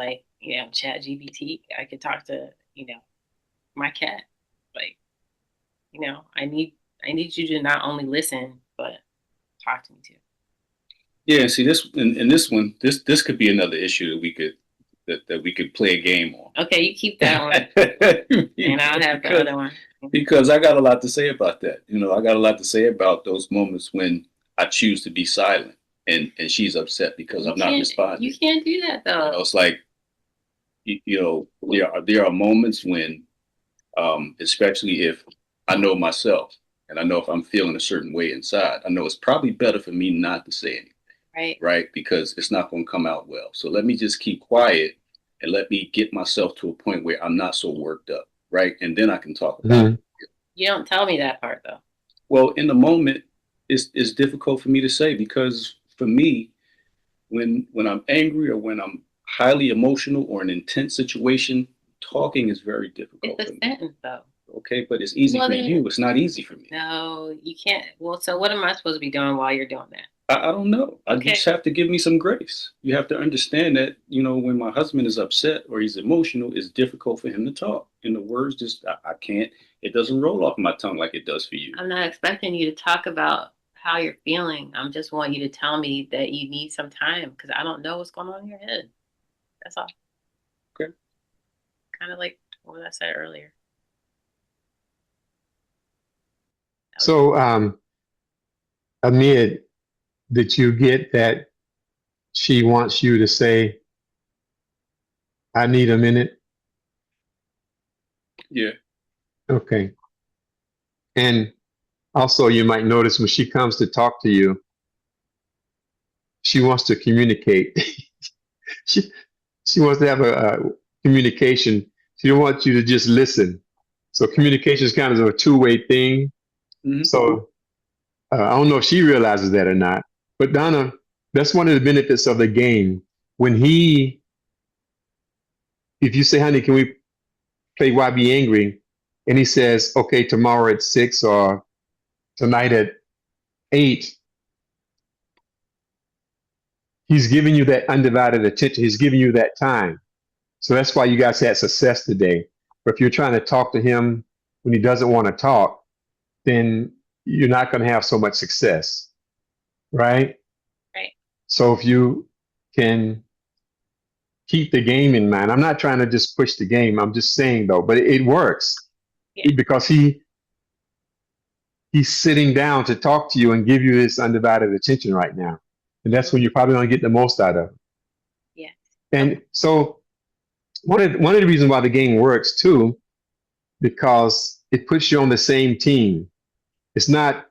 Chat GPT. I could talk to, my cat. Like, I need you to not only listen, but talk to me too. Yeah, see this in this one, this could be another issue that we could play a game on. Okay, you keep that one. And I'll have the other one. Because I got a lot to say about that. I got a lot to say about those moments when I choose to be silent and she's upset because I'm not responding. You can't do that though. It's like there are moments when especially if I know myself and I know if I'm feeling a certain way inside, I know it's probably better for me not to say anything. Right? Because it's not going to come out well. So let me just keep quiet and let me get myself to a point where I'm not so worked up. Right. And then I can talk about it. You don't tell me that part though. Well, in the moment, it's difficult for me to say because for me, when I'm angry or when I'm highly emotional or an intense situation, talking is very difficult. It's a sentence though. Okay, but it's easy for you. It's not easy for me. No, you can't. Well, so what am I supposed to be doing while you're doing that? I don't know. Okay. I just have to give me some grace. You have to understand that, when my husband is upset or he's emotional, it's difficult for him to talk. And the words just, I can't, it doesn't roll off my tongue like it does for you. I'm not expecting you to talk about how you're feeling. I'm just wanting you to tell me that you need some time because I don't know what's going on in your head. That's all. Okay. Kind of like what I said earlier. So, Amid, did you get that she wants you to say, I need a minute? Yeah. Okay. And also you might notice when she comes to talk to you, she wants to communicate. she wants to have a communication She don't want you to just listen. So communication is kind of a two-way thing. Mhm. So I don't know if she realizes that or not. But Donna, that's one of the benefits of the game. When if you say, honey, can we play YBAngry? And he says, okay, tomorrow at 6 or tonight at 8, he's giving you that undivided attention. He's giving you that time. So that's why you guys had success today. But if you're trying to talk to him when he doesn't want to talk, then you're not going to have so much success, right? Right. So if you can keep the game in mind, I'm not trying to just push the game. I'm just saying though, but it works because he's sitting down to talk to you and give you his undivided attention right now, and that's when you're probably going to get the most out of it. Yeah. And so one of the reasons why the game works too, because it puts you on the same team. It's not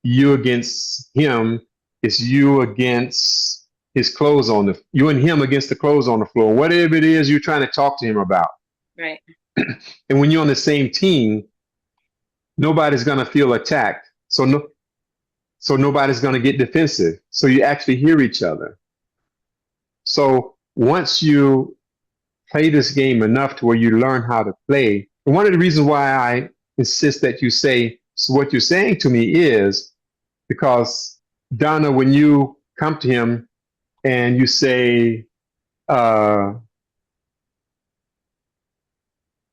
you against him. It's you against his clothes on you and him against the clothes on the floor. Whatever it is you're trying to talk to him about. Right. And when you're on the same team, nobody's going to feel attacked. So nobody's going to get defensive. So you actually hear each other. So once you play this game enough to where you learn how to play, and one of the reasons why I insist that you say, so what you're saying to me is because, Donna, when you come to him and you say, I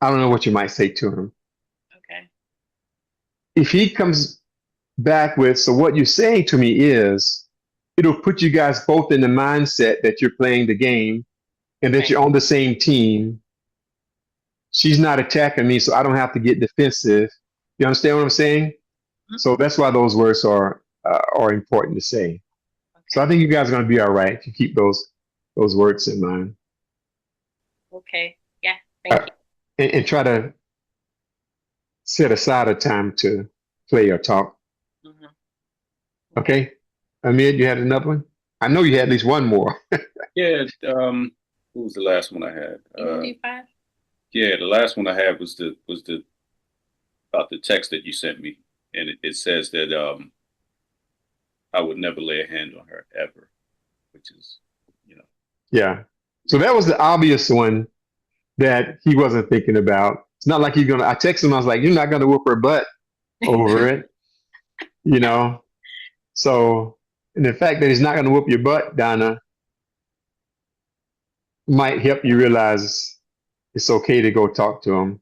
don't know what you might say to him. Okay. If he comes back with, so what you're saying to me is, it'll put you guys both in the mindset that you're playing the game and that you're on the same team. She's not attacking me, so I don't have to get defensive. You understand what I'm saying? Mm-hmm. So that's why those words are important to say. Okay. So I think you guys are going to be all right if you keep those words in mind. Okay. Yeah. Thank you. And try to set aside a time to play or talk. Mm-hmm. Okay. Amid, you had another one? I know you had at least one more. Yeah. What was the last one I had? You can do 5. Yeah, the last one I had was about the text that you sent me, and it says that I would never lay a hand on her ever, which is, Yeah. So that was the obvious one that he wasn't thinking about. It's not like I texted him, I was like, you're not gonna whoop her butt over it. So, and the fact that he's not gonna whoop your butt, Donna, might help you realize it's okay to go talk to him.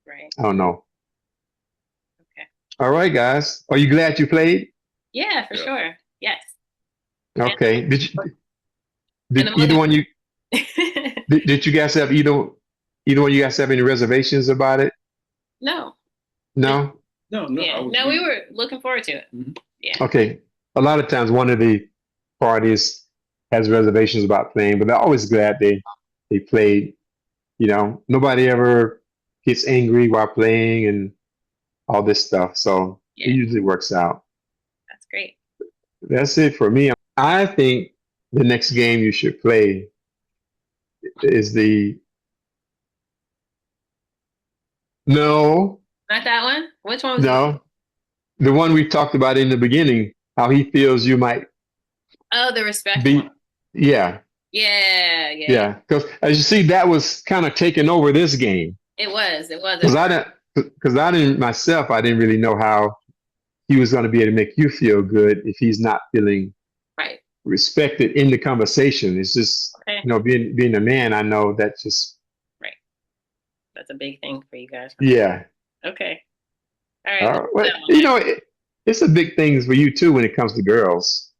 Right. I don't know. Okay. All right, guys. Are you glad you played? Yeah, for sure. Yes. Okay. Did either one did you guys have either one of you guys have any reservations about it? No. No? No. Yeah. No, we were looking forward to it. Mm-hmm. Yeah. Okay. A lot of times one of the parties has reservations about playing, but they're always glad they played. Nobody ever gets angry while playing and all this stuff. So it usually works out. That's great. That's it for me. I think the next game you should play is No. Not that one? Which one was No. The one we talked about in the beginning, how he feels you might the respect be. one. Yeah. Yeah. Yeah. Because as you see, that was kind of taking over this game. It was. Because I didn't really know how he was going to be able to make you feel good if he's not feeling respected in the conversation. It's just, being a man, I know that's just. Right. That's a big thing for you guys. Yeah. Okay. All right. Well, it's a big thing for you too when it comes to girls.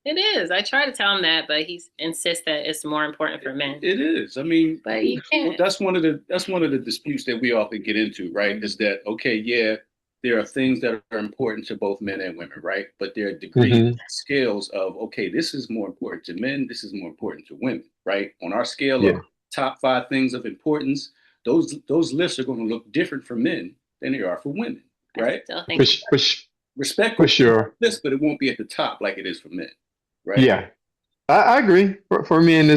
It is. I try to tell him that, but he insists that it's more important for men. It is. I mean, but you can't. That's one of the disputes that we often get into, right? Mm-hmm. Is that there are things that are important to both men and women, right? But there are degrees, scales of this is more important to men, this is more important to women, right? On our scale of top 5 things of importance, those lists are going to look different for men than they are for women, right? Respect for sure, list, but it won't be at the top like it is for men, right? Yeah, I agree. For men,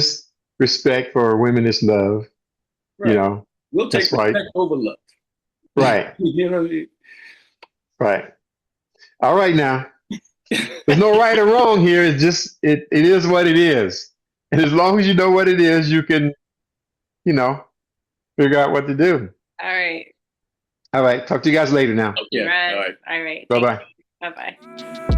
respect for women is love. Right. You know, We'll take that's right. respect over love. Right. You know what I mean? Right. All right now. There's no right or wrong here. It's just it is what it is. And as long as you know what it is, you can, you know, figure out what to do. All right. All right. Talk to you guys later now. Yeah. All right. All right. Bye bye. Bye bye.